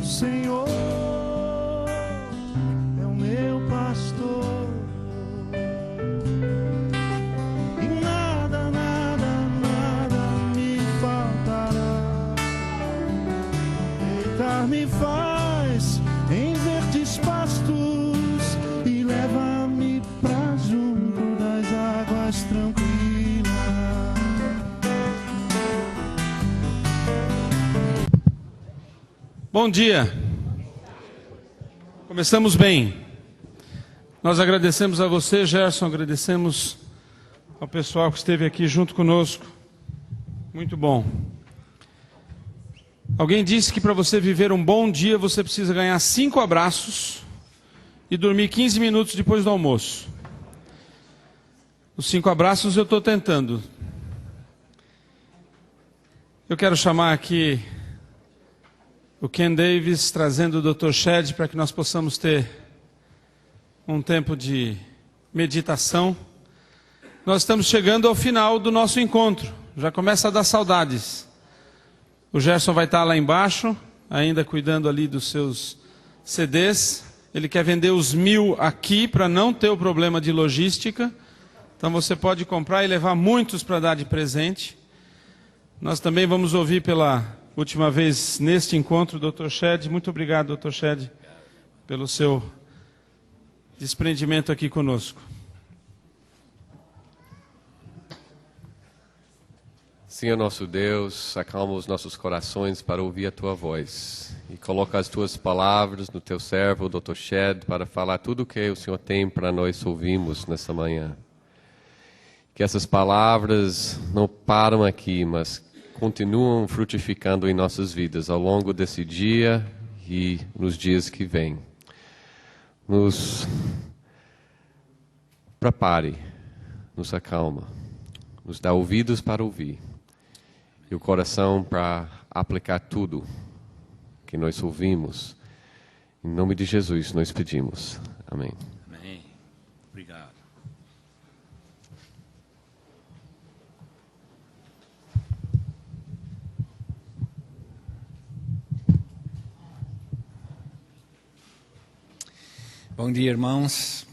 Senhor é o meu pastor, e nada, nada, nada me faltará. Deitar-me faz em verdes pastos e leva-me pra junto das águas tranquilas. Bom dia. Começamos bem. Nós agradecemos a você, Gerson, agradecemos ao pessoal que esteve aqui junto conosco. Muito bom. Alguém disse que para você viver um bom dia, você precisa ganhar 5 abraços e dormir 15 minutos depois do almoço. Os 5 abraços eu estou tentando. Eu quero chamar aqui o Ken Davis, trazendo o Dr. Shed para que nós possamos ter um tempo de meditação. Nós estamos chegando ao final do nosso encontro. Já começa a dar saudades. O Gerson vai estar lá embaixo, ainda cuidando ali dos seus CDs. Ele quer vender os 1000 aqui para não ter o problema de logística. Então você pode comprar e levar muitos para dar de presente. Nós também vamos ouvir pela última vez neste encontro, Dr. Shed. Muito obrigado, Dr. Shed, pelo seu desprendimento aqui conosco. Senhor nosso Deus, acalma os nossos corações para ouvir a Tua voz. E coloca as Tuas palavras no Teu servo, o Dr. Shed, para falar tudo o que o Senhor tem para nós ouvirmos nessa manhã. Que essas palavras não param aqui, mas continuam frutificando em nossas vidas ao longo desse dia e nos dias que vêm. Nos prepare, nos acalma, nos dá ouvidos para ouvir e o coração para aplicar tudo que nós ouvimos. Em nome de Jesus nós pedimos. Amém. Amém. Obrigado. Bom dia, irmãos.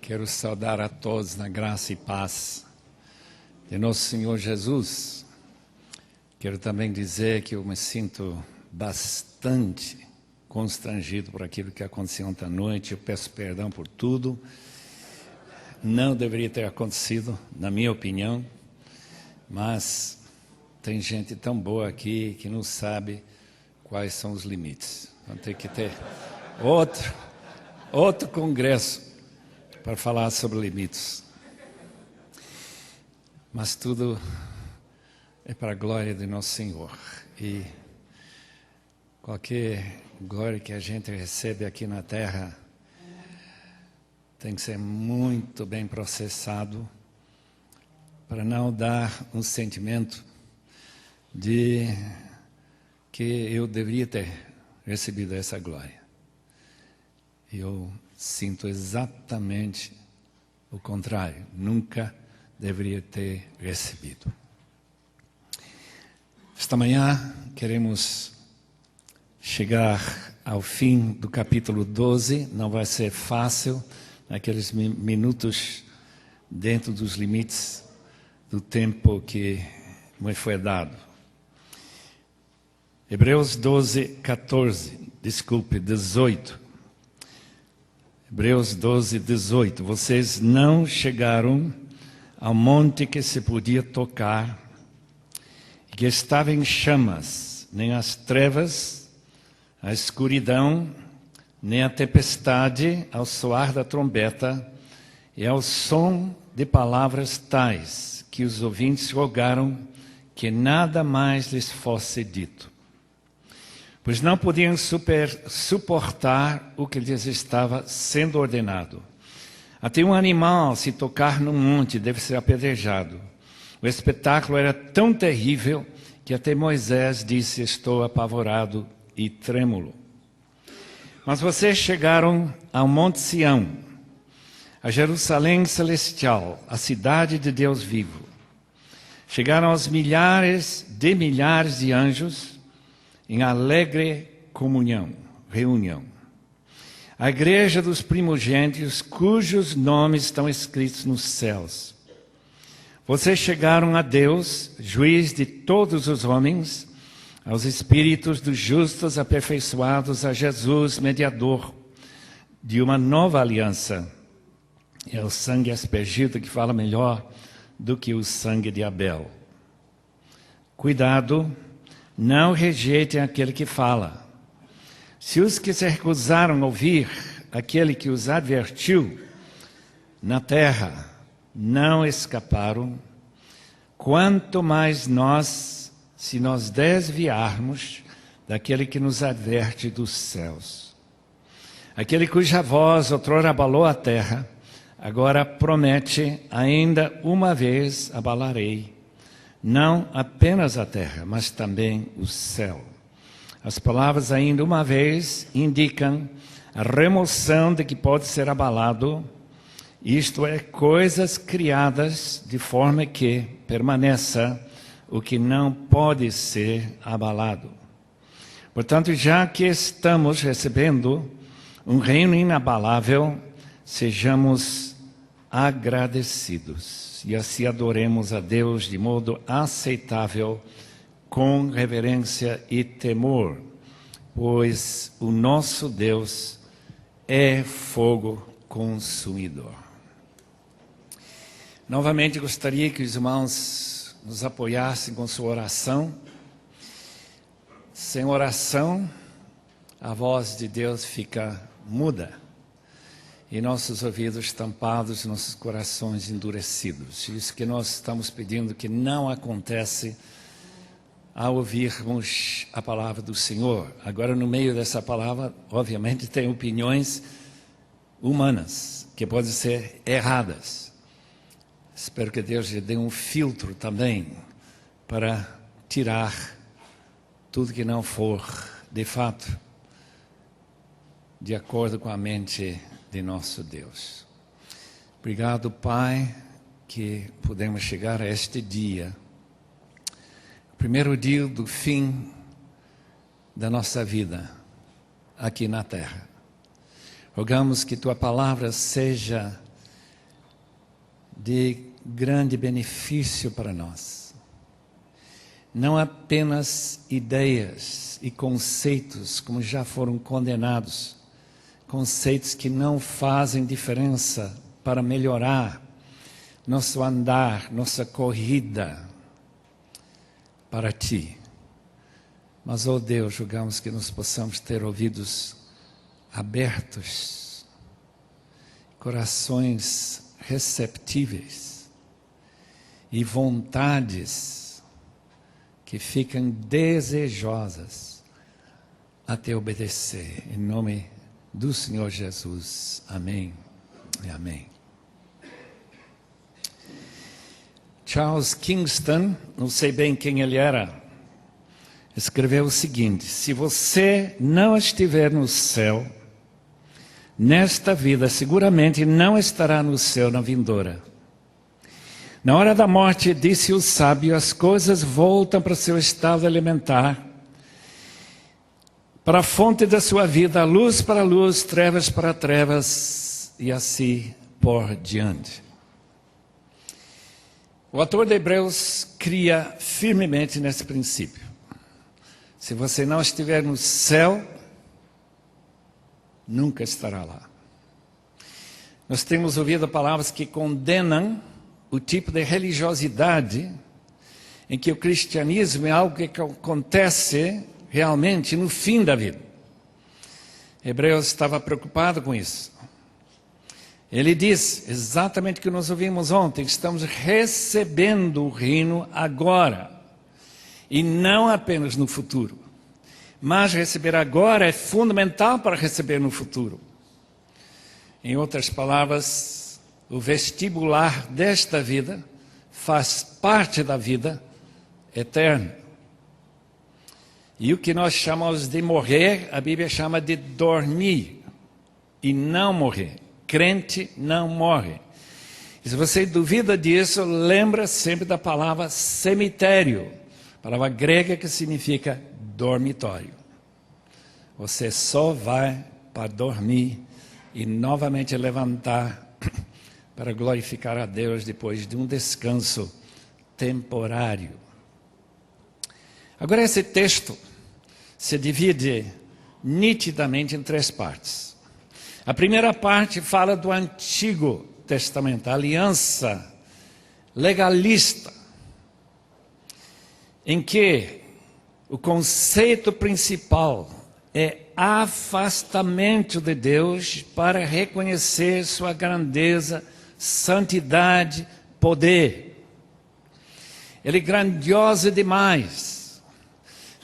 Quero saudar a todos na graça e paz de nosso Senhor Jesus. Quero também dizer que eu me sinto bastante constrangido por aquilo que aconteceu ontem à noite. Eu peço perdão por tudo. Não deveria ter acontecido, na minha opinião, mas tem gente tão boa aqui que não sabe quais são os limites. Vamos ter que ter outro congresso para falar sobre limites. Mas tudo é para a glória de nosso Senhor. E qualquer glória que a gente recebe aqui na terra tem que ser muito bem processado para não dar um sentimento de que eu deveria ter recebido essa glória. Eu sinto exatamente o contrário. Nunca deveria ter recebido. Esta manhã queremos chegar ao fim do capítulo 12. Não vai ser fácil, naqueles minutos dentro dos limites do tempo que me foi dado. Hebreus 12, 14. Desculpe, 18. Hebreus 12, 18. Vocês não chegaram ao monte que se podia tocar, que estava em chamas, nem as trevas, a escuridão, nem a tempestade ao soar da trombeta e ao som de palavras tais que os ouvintes rogaram que nada mais lhes fosse dito. Pois não podiam suportar o que lhes estava sendo ordenado. Até um animal, se tocar num monte, deve ser apedrejado. O espetáculo era tão terrível que até Moisés disse: estou apavorado e trêmulo. Mas vocês chegaram ao Monte Sião, a Jerusalém celestial, a cidade de Deus vivo. Chegaram aos milhares de anjos em alegre comunhão, reunião. A igreja dos primogênitos, cujos nomes estão escritos nos céus. Vocês chegaram a Deus, juiz de todos os homens, aos espíritos dos justos aperfeiçoados, a Jesus, mediador de uma nova aliança. É o sangue aspergido que fala melhor do que o sangue de Abel. Cuidado, não rejeitem aquele que fala. Se os que se recusaram a ouvir aquele que os advertiu na terra não escaparam, quanto mais nós, se nós desviarmos daquele que nos adverte dos céus. Aquele cuja voz outrora abalou a terra, agora promete, ainda uma vez abalarei, não apenas a terra, mas também o céu. As palavras ainda uma vez indicam a remoção de que pode ser abalado, isto é, coisas criadas de forma que permaneça o que não pode ser abalado. Portanto, já que estamos recebendo um reino inabalável, sejamos agradecidos e assim adoremos a Deus de modo aceitável, com reverência e temor, pois o nosso Deus é fogo consumidor. Novamente gostaria que os irmãos nos apoiassem com sua oração. Sem oração, a voz de Deus fica muda e nossos ouvidos tampados, nossos corações endurecidos. Isso que nós estamos pedindo que não acontece ao ouvirmos a palavra do Senhor. Agora, no meio dessa palavra, obviamente, tem opiniões humanas, que podem ser erradas. Espero que Deus lhe dê um filtro também, para tirar tudo que não for, de fato, de acordo com a mente de nosso Deus. Obrigado, Pai, que podemos chegar a este dia, primeiro dia do fim da nossa vida aqui na terra. Rogamos que Tua palavra seja de grande benefício para nós. Não apenas ideias e conceitos como já foram condenados, conceitos que não fazem diferença para melhorar nosso andar, nossa corrida para Ti. Mas, ó Deus, rogamos que nós possamos ter ouvidos abertos, corações receptíveis e vontades que ficam desejosas a Te obedecer. Em nome do Senhor Jesus. Amém e amém. Charles Kingston, não sei bem quem ele era, escreveu o seguinte: se você não estiver no céu, nesta vida, seguramente não estará no céu na vindoura. Na hora da morte, disse o sábio, as coisas voltam para o seu estado elementar, para a fonte da sua vida, a luz para a luz, trevas para trevas, e assim por diante. O autor de Hebreus cria firmemente nesse princípio. Se você não estiver no céu, nunca estará lá. Nós temos ouvido palavras que condenam o tipo de religiosidade em que o cristianismo é algo que acontece realmente no fim da vida. Hebreus estava preocupado com isso. Ele diz exatamente o que nós ouvimos ontem: estamos recebendo o reino agora, e não apenas no futuro. Mas receber agora é fundamental para receber no futuro. Em outras palavras, o vestibular desta vida faz parte da vida eterna. E o que nós chamamos de morrer, a Bíblia chama de dormir e não morrer. Crente não morre. E se você duvida disso, lembra sempre da palavra cemitério, palavra grega que significa dormitório. você só vai para dormir e novamente levantar para glorificar a Deus depois de um descanso temporário. Agora, esse texto se divide nitidamente em 3 partes. A primeira parte fala do Antigo Testamento, a aliança legalista, em que o conceito principal é afastamento de Deus para reconhecer sua grandeza, santidade, poder. Ele é grandioso demais,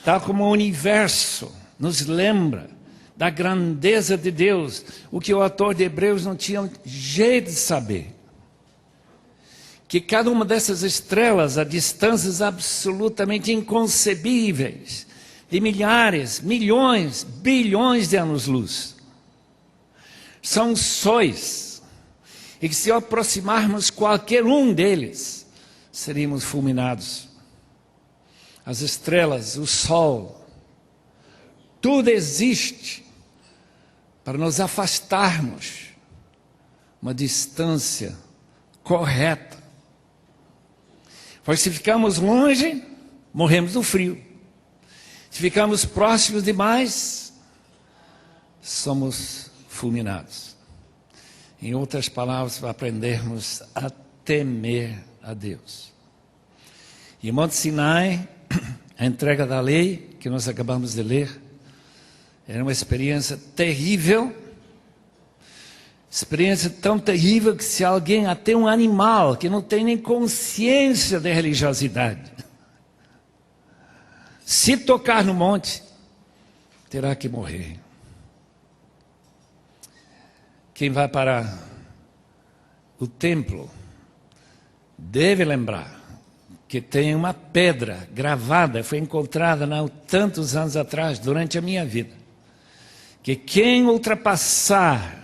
tal como o universo nos lembra da grandeza de Deus, o que o autor de Hebreus não tinha jeito de saber. Que cada uma dessas estrelas, a distâncias absolutamente inconcebíveis, de milhares, milhões, bilhões de anos-luz, são sóis, e que se aproximarmos qualquer um deles, seríamos fulminados. As estrelas, o sol, tudo existe para nos afastarmos uma distância correta. Pois se ficamos longe, morremos do frio. Se ficamos próximos demais, somos fulminados. Em outras palavras, para aprendermos a temer a Deus. E em Monte Sinai, a entrega da lei, que nós acabamos de ler, era uma experiência terrível. Experiência tão terrível que se alguém, até um animal, que não tem nem consciência de religiosidade, se tocar no monte, terá que morrer. Quem vai para o templo deve lembrar que tem uma pedra gravada, foi encontrada há tantos anos atrás, durante a minha vida, que quem ultrapassar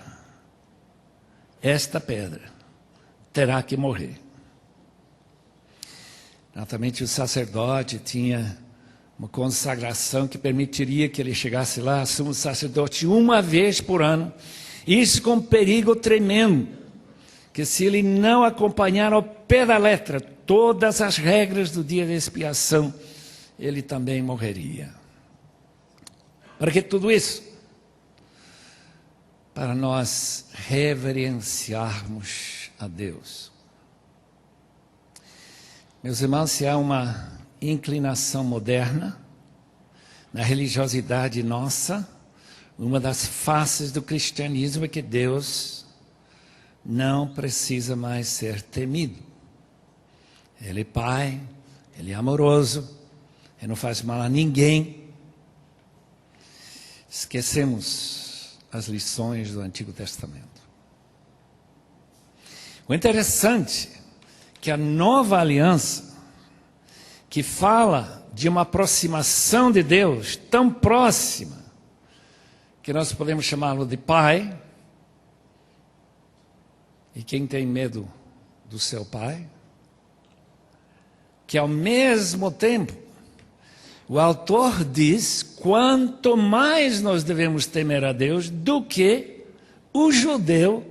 esta pedra terá que morrer. Naturalmente o sacerdote tinha uma consagração que permitiria que ele chegasse lá, sumo sacerdote, uma vez por ano. Isso com um perigo tremendo, que se ele não acompanhar ao pé da letra todas as regras do dia de expiação, ele também morreria. Para que tudo isso? Para nós reverenciarmos a Deus. Meus irmãos, se há uma inclinação moderna na religiosidade nossa, uma das faces do cristianismo é que Deus não precisa mais ser temido. Ele é Pai, Ele é amoroso, Ele não faz mal a ninguém. Esquecemos as lições do Antigo Testamento. O interessante é que a nova aliança, que fala de uma aproximação de Deus tão próxima, que nós podemos chamá-lo de Pai, e quem tem medo do seu Pai, que ao mesmo tempo, o autor diz, quanto mais nós devemos temer a Deus do que o judeu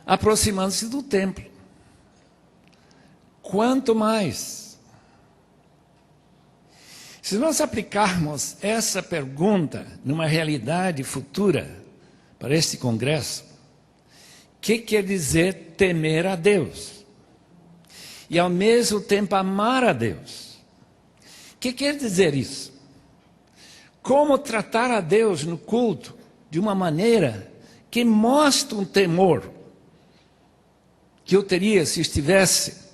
aproximando-se do templo. Quanto mais. Se nós aplicarmos essa pergunta numa realidade futura para este congresso, o que quer dizer temer a Deus? E ao mesmo tempo amar a Deus. O que quer dizer isso? Como tratar a Deus no culto de uma maneira que mostra um temor que eu teria se estivesse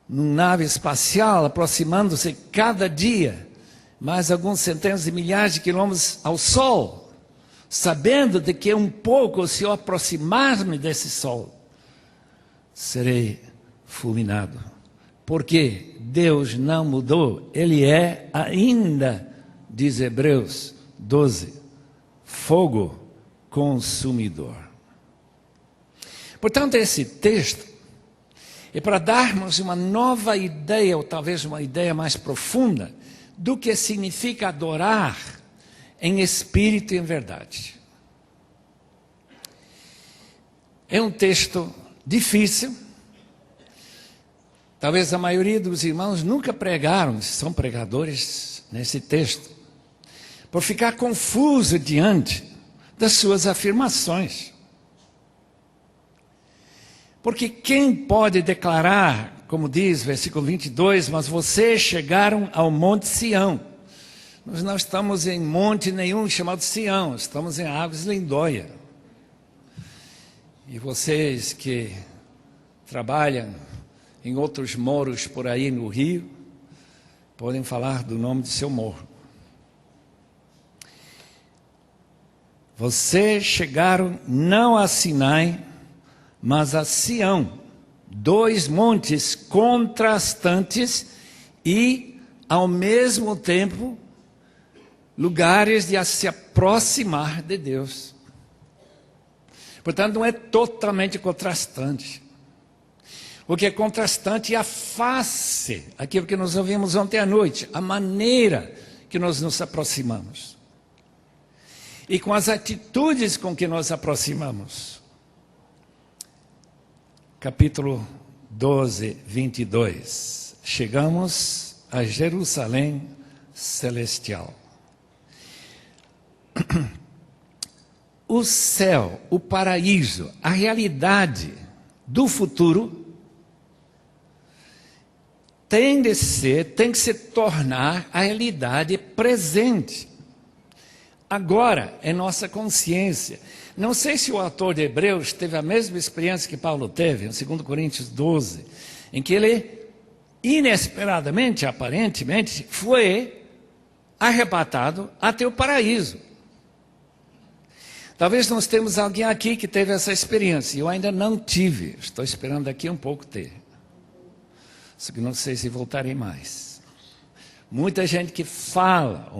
numa nave espacial, aproximando-se cada dia, mais alguns centenas de milhares de quilômetros ao Sol, sabendo de que um pouco, se eu aproximar-me desse Sol, serei fulminado. Porque Deus não mudou, Ele é ainda, diz Hebreus 12, fogo consumidor. Portanto, esse texto é para darmos uma nova ideia, ou talvez uma ideia mais profunda, do que significa adorar em espírito e em verdade. É um texto difícil. Talvez a maioria dos irmãos nunca pregaram, são pregadores nesse texto, por ficar confuso diante das suas afirmações. Porque quem pode declarar, como diz versículo 22, mas vocês chegaram ao Monte Sião. Nós não estamos em monte nenhum chamado Sião, estamos em Águas Lindóia. E vocês que trabalham em outros morros por aí no Rio, podem falar do nome do seu morro. Vocês chegaram não a Sinai, mas a Sião, 2 montes contrastantes e, ao mesmo tempo, lugares de se aproximar de Deus. Portanto, não é totalmente contrastante. O que é contrastante é a face, aquilo que nós ouvimos ontem à noite, a maneira que nós nos aproximamos. E com as atitudes com que nós aproximamos. Capítulo 12, 22. Chegamos a Jerusalém celestial. O céu, o paraíso, a realidade do futuro tem que se tornar a realidade presente. Agora, é nossa consciência. Não sei se o autor de Hebreus teve a mesma experiência que Paulo teve, em 2 Coríntios 12, em que ele, inesperadamente, aparentemente, foi arrebatado até o paraíso. Talvez nós temos alguém aqui que teve essa experiência. Eu ainda não tive, estou esperando daqui um pouco ter. Só que não sei se voltarei mais. Muita gente que fala,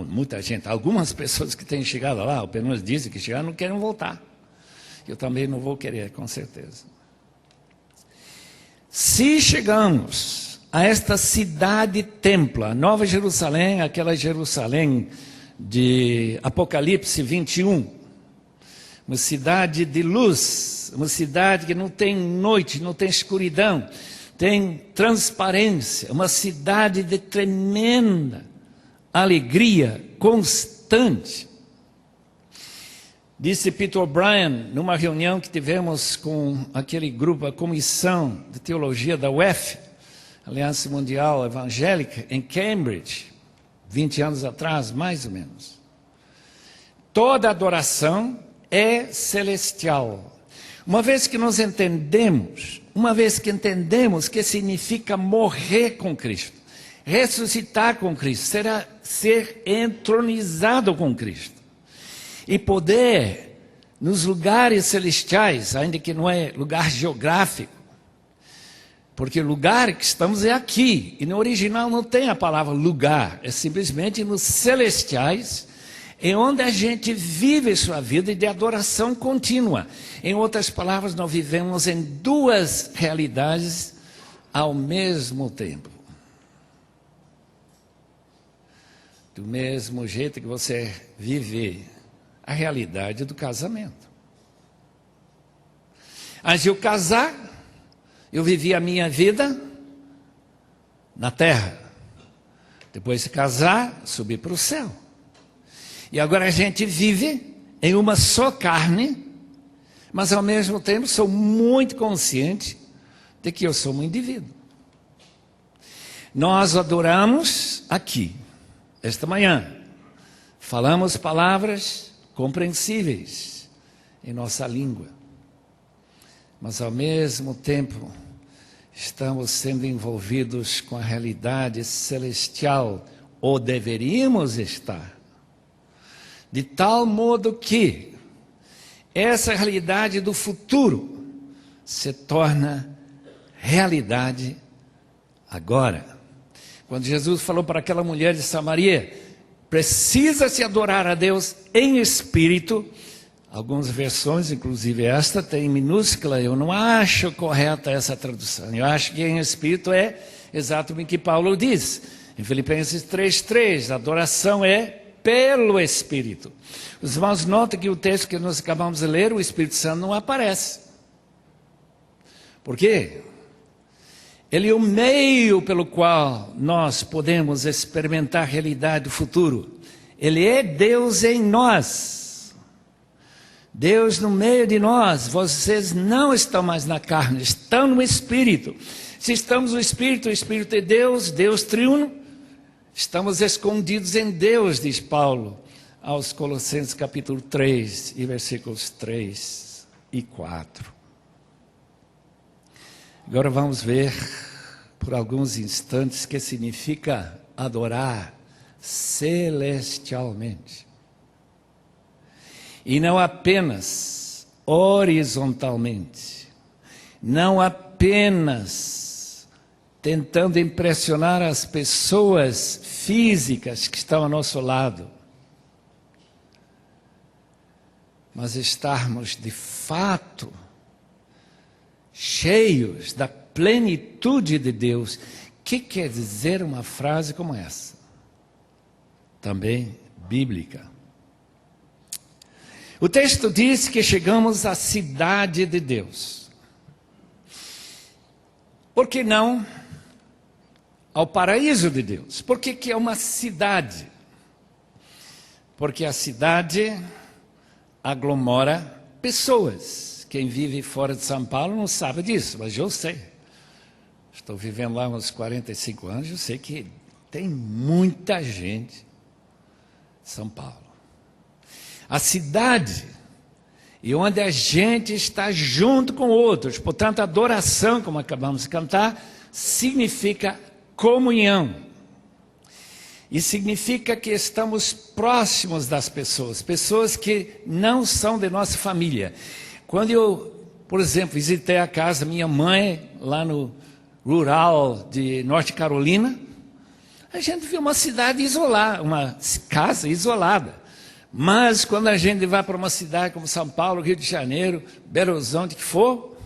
algumas pessoas que têm chegado lá, ou pelo menos dizem que chegaram, não querem voltar. Eu também não vou querer, com certeza. Se chegamos a esta cidade-templo, a Nova Jerusalém, aquela Jerusalém de Apocalipse 21, uma cidade de luz, uma cidade que não tem noite, não tem escuridão, tem transparência, uma cidade de tremenda alegria constante. Disse Peter O'Brien, numa reunião que tivemos com aquele grupo, a Comissão de Teologia da UF, Aliança Mundial Evangélica, em Cambridge, 20 anos atrás, mais ou menos. Toda adoração é celestial. Uma vez que nós entendemos, que significa morrer com Cristo, ressuscitar com Cristo, ser entronizado com Cristo, e poder, nos lugares celestiais, ainda que não é lugar geográfico, porque o lugar que estamos é aqui, e no original não tem a palavra lugar, é simplesmente nos celestiais, em onde a gente vive sua vida de adoração contínua. Em outras palavras, nós vivemos em 2 realidades ao mesmo tempo. Do mesmo jeito que você vive a realidade do casamento. Antes de eu casar, eu vivi a minha vida na terra. Depois de casar, subi para o céu. E agora a gente vive em uma só carne, mas ao mesmo tempo sou muito consciente de que eu sou um indivíduo. Nós adoramos aqui, esta manhã. Falamos palavras compreensíveis em nossa língua. Mas ao mesmo tempo estamos sendo envolvidos com a realidade celestial, ou deveríamos estar. De tal modo que essa realidade do futuro se torna realidade agora. Quando Jesus falou para aquela mulher de Samaria, precisa-se adorar a Deus em espírito. Algumas versões, inclusive esta, tem em minúscula. Eu não acho correta essa tradução. Eu acho que em espírito é exatamente o que Paulo diz. Em Filipenses 3:3, a adoração é pelo Espírito. Os irmãos notam que o texto que nós acabamos de ler, o Espírito Santo não aparece. Por quê? Ele é o meio pelo qual nós podemos experimentar a realidade do futuro. Ele é Deus em nós. Deus no meio de nós. Vocês não estão mais na carne, estão no Espírito. Se estamos no Espírito, o Espírito é Deus, Deus triuno, estamos escondidos em Deus, diz Paulo aos Colossenses capítulo 3 e versículos 3 e 4. Agora vamos ver por alguns instantes o que significa adorar celestialmente. E não apenas horizontalmente, não apenas tentando impressionar as pessoas físicas que estão ao nosso lado, mas estarmos de fato cheios da plenitude de Deus. O que quer dizer uma frase como essa? Também bíblica. O texto diz que chegamos à cidade de Deus. Por que não ao paraíso de Deus? Por que é uma cidade? Porque a cidade aglomera pessoas. Quem vive fora de São Paulo não sabe disso, mas eu sei. Estou vivendo lá uns 45 anos, eu sei que tem muita gente em São Paulo. A cidade, e onde a gente está junto com outros, portanto, adoração, como acabamos de cantar, significa comunhão. E significa que estamos próximos das pessoas, pessoas que não são de nossa família. Quando eu, por exemplo, visitei a casa da minha mãe, lá no rural de Norte Carolina, a gente viu uma cidade isolada, uma casa isolada. Mas quando a gente vai para uma cidade como São Paulo, Rio de Janeiro, Belo Horizonte, que for,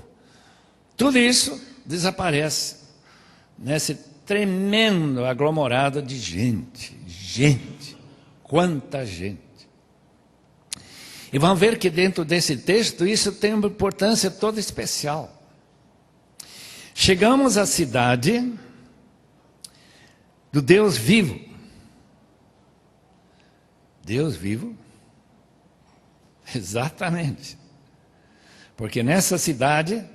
tudo isso desaparece nesse tremendo aglomerado de gente. Gente, quanta gente. E vamos ver que dentro desse texto isso tem uma importância toda especial. Chegamos à cidade do Deus vivo. Deus vivo? Exatamente. Porque nessa cidade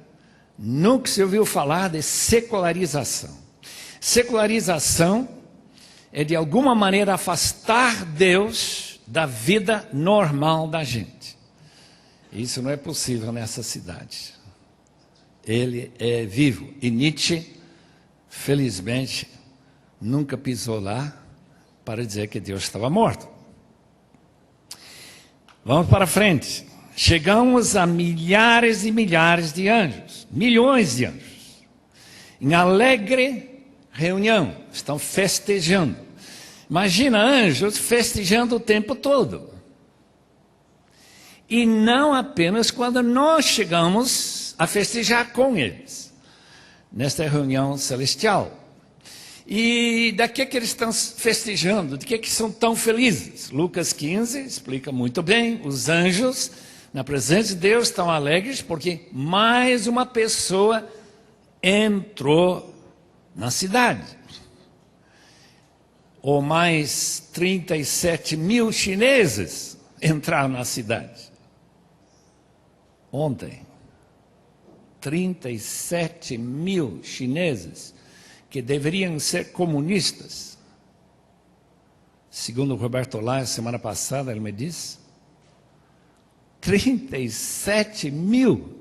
nunca se ouviu falar de secularização. Secularização é de alguma maneira afastar Deus da vida normal da gente. Isso não é possível nessa cidade. Ele é vivo. E Nietzsche, felizmente, nunca pisou lá para dizer que Deus estava morto. Vamos para frente. Chegamos a milhares e milhares de anjos, milhões de anjos, em alegre reunião, estão festejando. Imagina anjos festejando o tempo todo. E não apenas quando nós chegamos a festejar com eles, nesta reunião celestial. E da que eles estão festejando? De que são tão felizes? Lucas 15 explica muito bem. Os anjos, na presença de Deus, estão alegres porque mais uma pessoa entrou na cidade. Ou mais 37 mil chineses entraram na cidade. Ontem, 37 mil chineses que deveriam ser comunistas. Segundo o Roberto Lai, semana passada, ele me disse, 37 mil.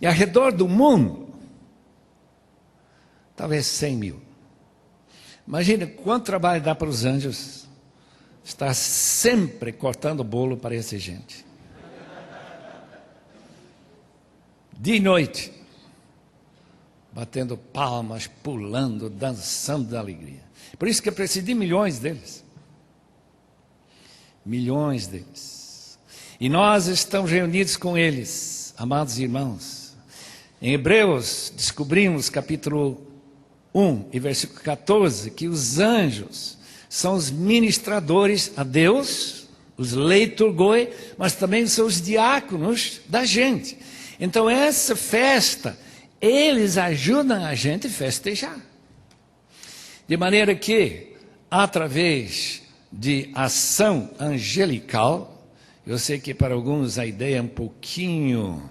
E ao redor do mundo, talvez 100 mil. Imagina quanto trabalho dá para os anjos estar sempre cortando bolo para essa gente. De noite, batendo palmas, pulando, dançando de alegria. Por isso que eu preciso de milhões deles. Milhões deles. E nós estamos reunidos com eles, amados irmãos. Em Hebreus, descobrimos, capítulo 1 e versículo 14, que os anjos são os ministradores a Deus, os leiturgoi, mas também são os diáconos da gente. Então essa festa, eles ajudam a gente a festejar. De maneira que, através de ação angelical, eu sei que para alguns a ideia é um pouquinho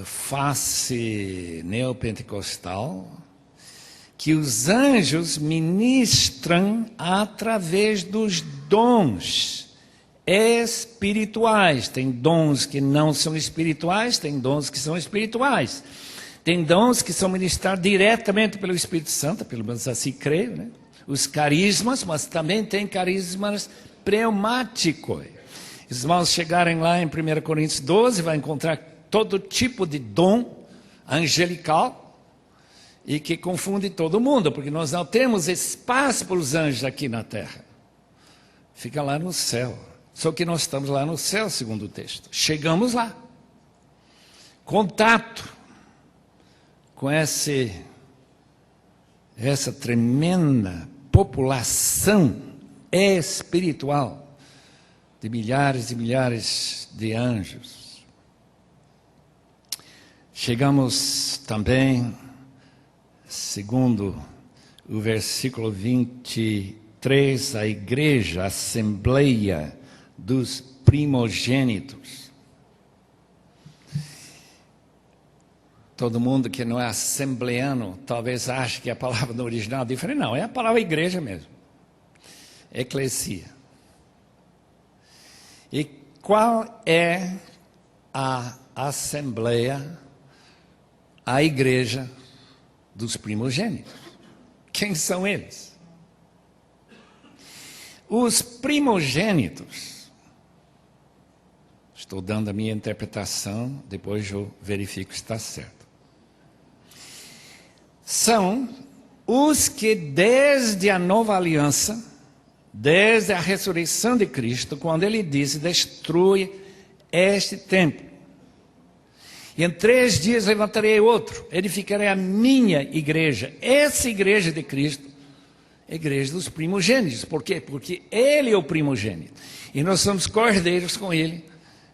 face neopentecostal, que os anjos ministram através dos dons espirituais. Tem dons que não são espirituais, tem dons que são espirituais. Tem dons que são ministrados diretamente pelo Espírito Santo, pelo menos assim creio, né? Os carismas, mas também tem carismas pneumáticos. Os irmãos chegarem lá em 1 Coríntios 12, vai encontrar todo tipo de dom angelical, e que confunde todo mundo, porque nós não temos espaço para os anjos aqui na terra. Fica lá no céu. Só que nós estamos lá no céu, segundo o texto. Chegamos lá. Contato com essa tremenda população espiritual de milhares e milhares de anjos. Chegamos também, segundo o versículo 23, a igreja, a assembleia dos primogênitos. Todo mundo que não é assembleano talvez ache que a palavra no original é diferente. Não, é a palavra igreja mesmo. Eclesia. E qual é a assembleia, a igreja dos primogênitos? Quem são eles? Os primogênitos, estou dando a minha interpretação, depois eu verifico se está certo. São os que desde a nova aliança, desde a ressurreição de Cristo, quando ele disse, destrui este templo, e em 3 dias levantarei outro, edificarei a minha igreja. Essa igreja de Cristo é a igreja dos primogênitos. Por quê? Porque ele é o primogênito. E nós somos cordeiros com ele,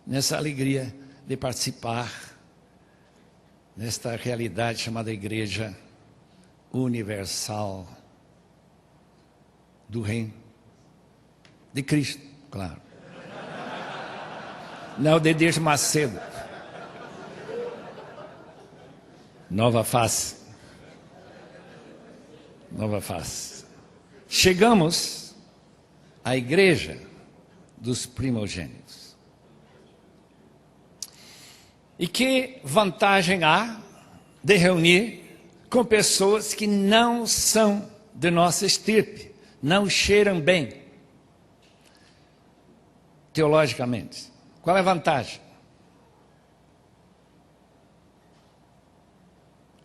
nessa alegria de participar nesta realidade chamada Igreja Universal do Reino de Cristo, claro. Não de Deus Macedo. Nova face. Nova face. Chegamos à igreja dos primogênitos. E que vantagem há de reunir com pessoas que não são de nossa estirpe, não cheiram bem, teologicamente? Qual é a vantagem?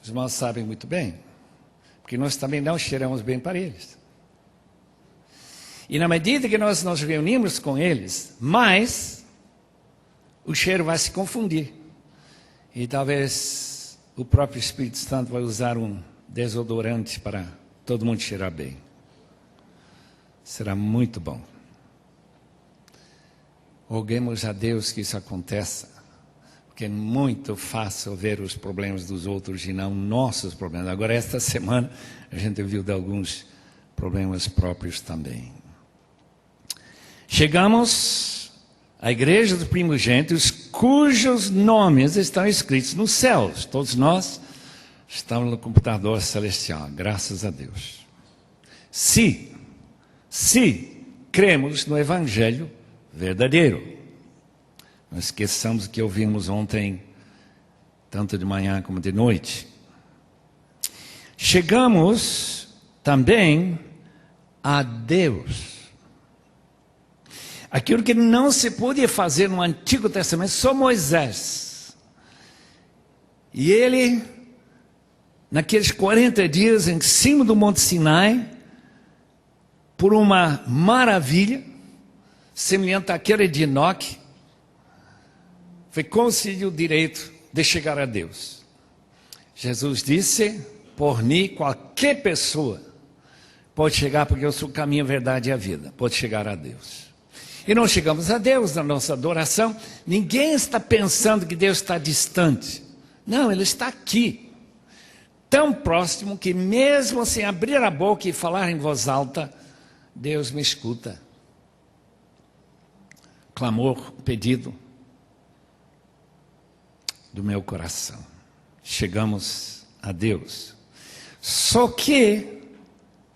Os irmãos sabem muito bem, porque nós também não cheiramos bem para eles. E na medida que nós nos reunimos com eles, mais o cheiro vai se confundir. E talvez o próprio Espírito Santo vai usar um desodorante para todo mundo cheirar bem. Será muito bom. Roguemos a Deus que isso aconteça. Porque é muito fácil ver os problemas dos outros e não nossos problemas. Agora, esta semana, a gente viu de alguns problemas próprios também. Chegamos à igreja dos primogênitos, cujos nomes estão escritos nos céus. Todos nós estamos no computador celestial, graças a Deus. Se cremos no Evangelho verdadeiro. Não esqueçamos o que ouvimos ontem, tanto de manhã como de noite. Chegamos também a Deus. Aquilo que não se podia fazer no Antigo Testamento, só Moisés. E ele, naqueles 40 dias em cima do Monte Sinai, por uma maravilha, semelhante àquela de Enoque, foi concedido o direito de chegar a Deus. Jesus disse, por mim, qualquer pessoa pode chegar, porque eu sou o caminho, a verdade e a vida, pode chegar a Deus. E não chegamos a Deus na nossa adoração. Ninguém está pensando que Deus está distante. Não, Ele está aqui. Tão próximo que mesmo sem abrir a boca e falar em voz alta, Deus me escuta. Clamor, pedido do meu coração. Chegamos a Deus. Só que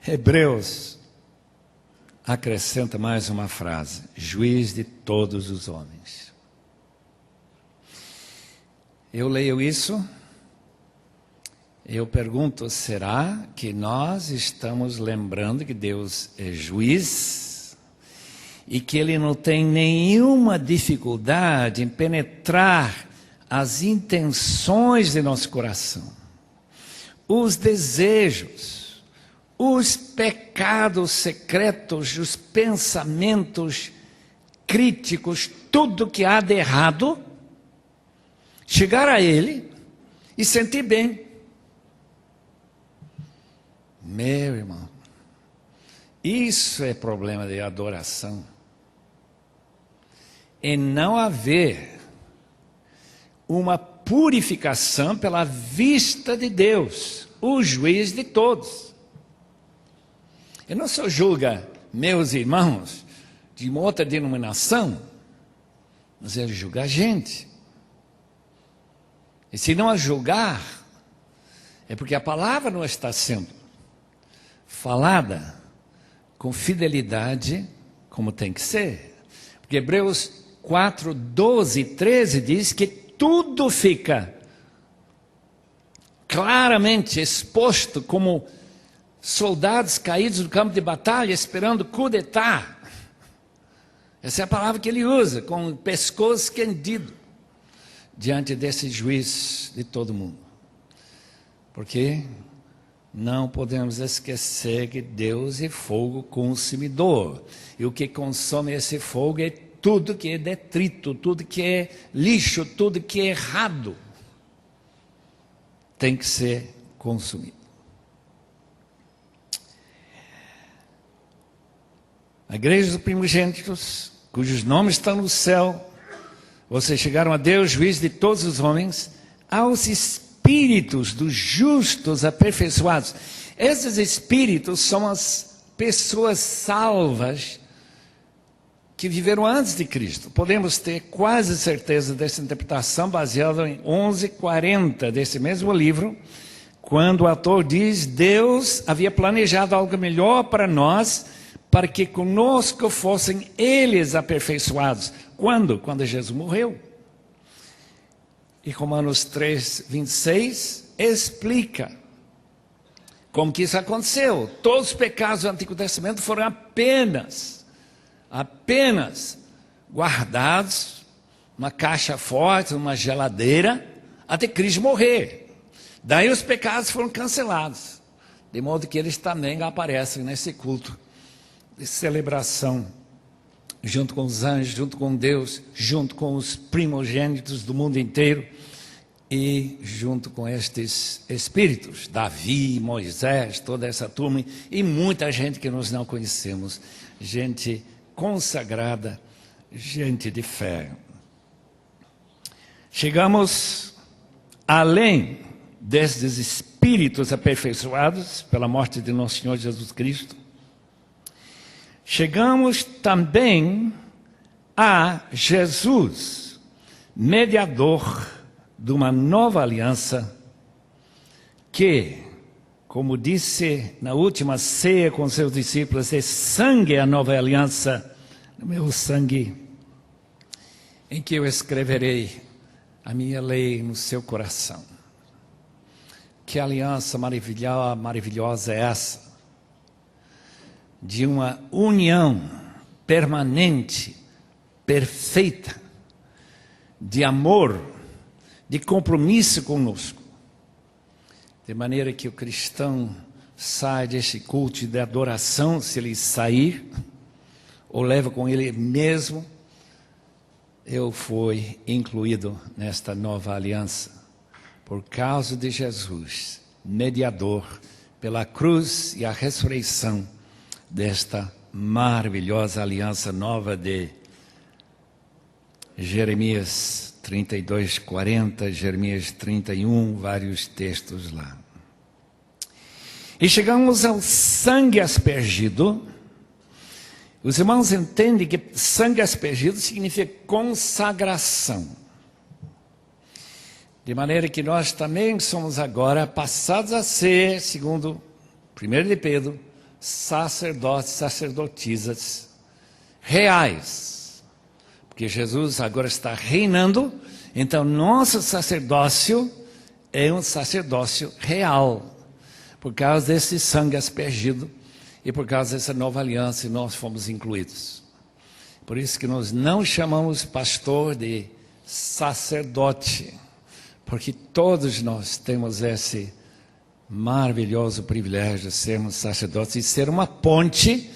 Hebreus acrescenta mais uma frase: juiz de todos os homens. Eu leio isso, eu pergunto, será que nós estamos lembrando que Deus é juiz e que Ele não tem nenhuma dificuldade em penetrar as intenções de nosso coração, os desejos, os pecados secretos, os pensamentos críticos, tudo que há de errado, chegar a Ele e sentir bem? Meu irmão, isso é problema de adoração. E não haver uma purificação pela vista de Deus, o juiz de todos. Ele não só julga meus irmãos de uma outra denominação, mas Ele julga a gente. E se não a julgar, é porque a palavra não está sendo falada com fidelidade como tem que ser. Porque Hebreus 4, 12 e 13 diz que tudo fica claramente exposto como soldados caídos no campo de batalha esperando coup d'etat. Essa é a palavra que ele usa, com o pescoço estendido diante desse juiz de todo mundo. Porque não podemos esquecer que Deus é fogo consumidor. E o que consome esse fogo é tudo que é detrito, tudo que é lixo, tudo que é errado. Tem que ser consumido. A igreja dos primogênitos, cujos nomes estão no céu, vocês chegaram a Deus, juiz de todos os homens, aos espíritos dos justos aperfeiçoados. Esses espíritos são as pessoas salvas que viveram antes de Cristo. Podemos ter quase certeza dessa interpretação baseada em 11:40 desse mesmo livro, quando o autor diz: Deus havia planejado algo melhor para nós, para que conosco fossem eles aperfeiçoados. Quando? Quando Jesus morreu. E Romanos 3:26 explica como que isso aconteceu. Todos os pecados do Antigo Testamento foram apenas guardados numa caixa forte, numa geladeira, até Cristo morrer. Daí os pecados foram cancelados, de modo que eles também aparecem nesse culto de celebração, junto com os anjos, junto com Deus, junto com os primogênitos do mundo inteiro e junto com estes espíritos, Davi, Moisés, toda essa turma e muita gente que nós não conhecemos, gente consagrada, gente de fé. Chegamos além desses espíritos aperfeiçoados pela morte de nosso Senhor Jesus Cristo. Chegamos também a Jesus, mediador de uma nova aliança, que, como disse na última ceia com seus discípulos, é sangue a nova aliança, no meu sangue, em que eu escreverei a minha lei no seu coração. Que aliança maravilhosa é essa? De uma união permanente, perfeita, de amor, de compromisso conosco. De maneira que o cristão sai desse culto de adoração, se ele sair, ou leva com ele mesmo, eu fui incluído nesta nova aliança, por causa de Jesus, mediador pela cruz e a ressurreição desta maravilhosa aliança nova de Jeremias 32, 40, Jeremias 31, vários textos lá. E chegamos ao sangue aspergido. Os irmãos entendem que sangue aspergido significa consagração. De maneira que nós também somos agora passados a ser, segundo 1 de Pedro, sacerdotes, sacerdotisas reais. Porque Jesus agora está reinando, então nosso sacerdócio é um sacerdócio real. Por causa desse sangue aspergido e por causa dessa nova aliança, nós fomos incluídos. Por isso que nós não chamamos pastor de sacerdote, porque todos nós temos esse maravilhoso privilégio de sermos sacerdotes e ser uma ponte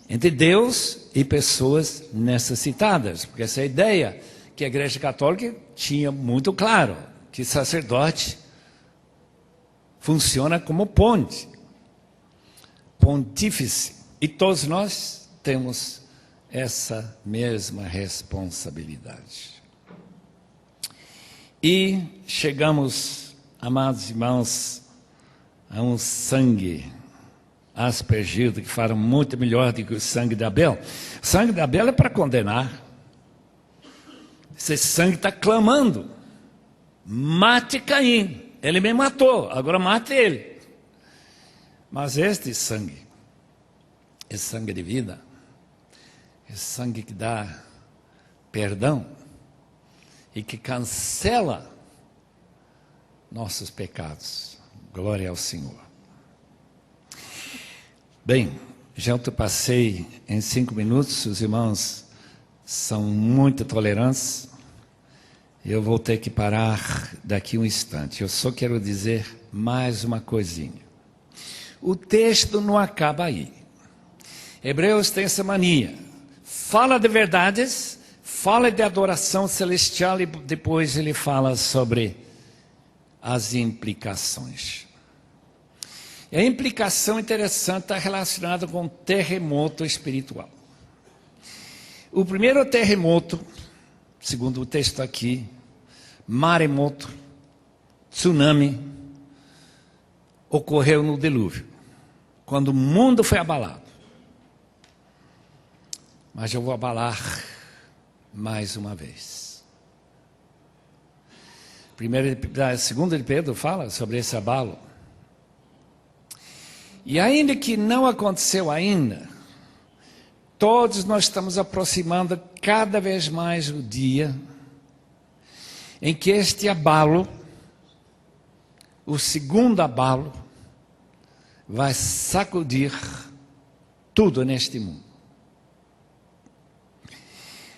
entre Deus e pessoas necessitadas. Porque essa é a ideia que a Igreja Católica tinha muito claro, que sacerdote funciona como ponte, pontífice. E todos nós temos essa mesma responsabilidade. E chegamos, amados irmãos, a um sangue aspergido que fala muito melhor do que o sangue de Abel. O sangue de Abel é para condenar. Esse sangue está clamando: mate Caim. Ele me matou, agora mate ele. Mas este sangue, esse sangue de vida, esse sangue que dá perdão e que cancela nossos pecados. Glória ao Senhor. Bem, já ultrapassei em 5 minutos, os irmãos são muito tolerantes. Eu vou ter que parar daqui um instante. Eu só quero dizer mais uma coisinha. O texto não acaba aí. Hebreus tem essa mania. Fala de verdades, fala de adoração celestial e depois ele fala sobre as implicações. E a implicação interessante está relacionada com o terremoto espiritual. O primeiro terremoto, segundo o texto aqui, maremoto, tsunami, ocorreu no dilúvio, quando o mundo foi abalado. Mas eu vou abalar mais uma vez. Segunda de Pedro fala sobre esse abalo. E ainda que não aconteceu ainda, todos nós estamos aproximando cada vez mais o dia em que este abalo, o segundo abalo, vai sacudir tudo neste mundo.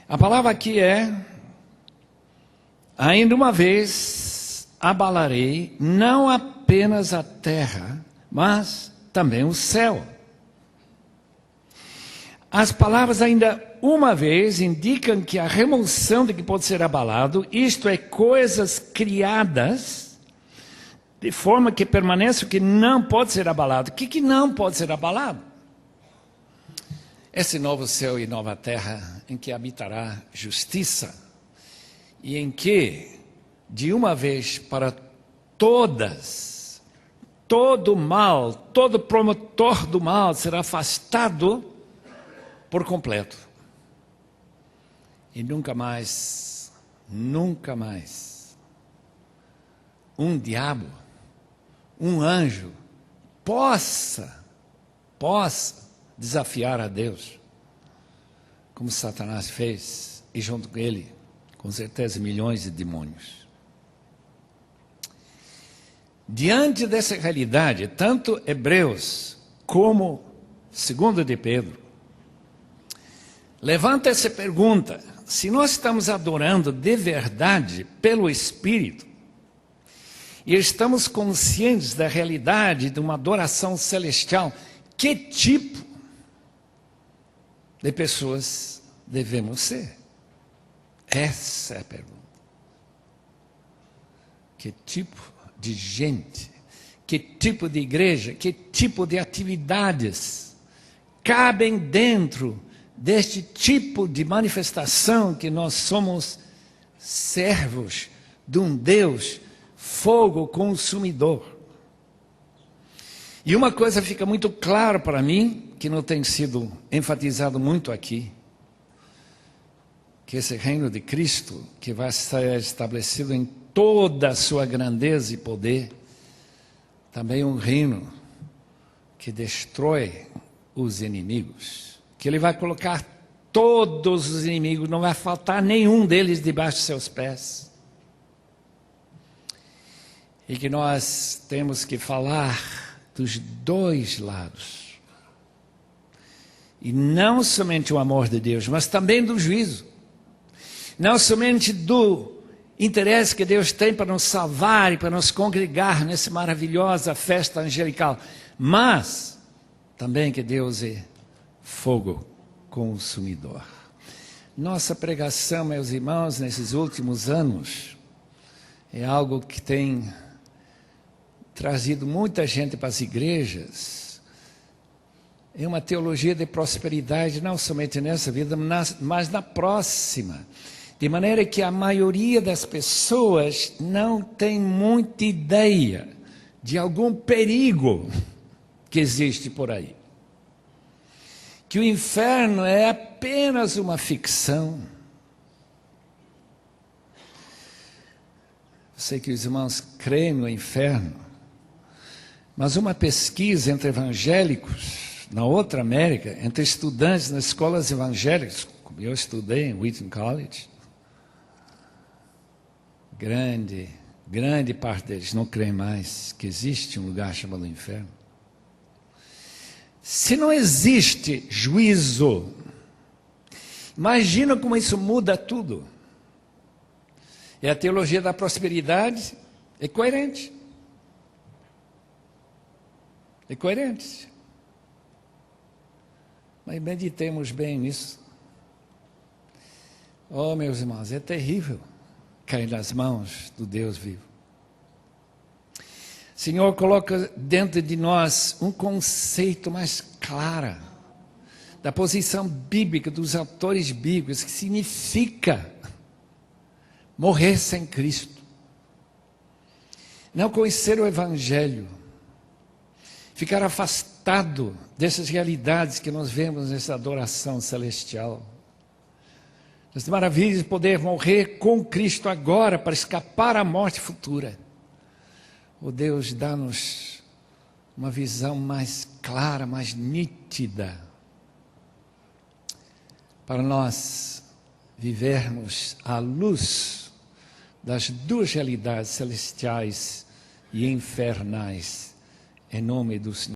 A palavra aqui é: ainda uma vez abalarei não apenas a terra, mas também o céu. As palavras ainda uma vez indicam que a remoção de que pode ser abalado, isto é, coisas criadas, de forma que permaneça o que não pode ser abalado. O que não pode ser abalado? Esse novo céu e nova terra em que habitará justiça e em que, de uma vez para todas, todo mal, todo promotor do mal será afastado por completo. E nunca mais um diabo, um anjo possa desafiar a Deus, como Satanás fez, e junto com ele, com certeza, milhões de demônios. Diante dessa realidade, tanto Hebreus como 2 de Pedro levanta essa pergunta: se nós estamos adorando de verdade pelo Espírito e estamos conscientes da realidade de uma adoração celestial, que tipo de pessoas devemos ser? Essa é a pergunta. Que tipo de gente, que tipo de igreja, que tipo de atividades cabem dentro deste tipo de manifestação que nós somos servos de um Deus fogo consumidor. E uma coisa fica muito clara para mim, que não tem sido enfatizado muito aqui, que esse reino de Cristo, que vai ser estabelecido em toda a sua grandeza e poder, também é um reino que destrói os inimigos, que ele vai colocar todos os inimigos, não vai faltar nenhum deles debaixo de seus pés. E que nós temos que falar dos dois lados. E não somente o amor de Deus, mas também do juízo. Não somente do interesse que Deus tem para nos salvar e para nos congregar nessa maravilhosa festa angelical, mas também que Deus é fogo consumidor. Nossa pregação, meus irmãos, nesses últimos anos, é algo que tem trazido muita gente para as igrejas. É uma teologia de prosperidade, não somente nessa vida, mas na próxima. De maneira que a maioria das pessoas não tem muita ideia de algum perigo que existe por aí. Que o inferno é apenas uma ficção. Eu sei que os irmãos creem no inferno, mas uma pesquisa entre evangélicos, na outra América, entre estudantes nas escolas evangélicas, como eu estudei em Wheaton College, grande parte deles não creem mais que existe um lugar chamado inferno. Se não existe juízo, imagina como isso muda tudo. E a teologia da prosperidade é coerente. É coerente. Mas meditemos bem nisso. Oh, meus irmãos, é terrível cair nas mãos do Deus vivo. Senhor, coloca dentro de nós um conceito mais claro da posição bíblica, dos autores bíblicos, que significa morrer sem Cristo. Não conhecer o Evangelho. Ficar afastado dessas realidades que nós vemos nessa adoração celestial. As maravilhas de poder morrer com Cristo agora para escapar à morte futura. Oh Deus, dá-nos uma visão mais clara, mais nítida, para nós vivermos à luz das duas realidades celestiais e infernais, em nome do Senhor.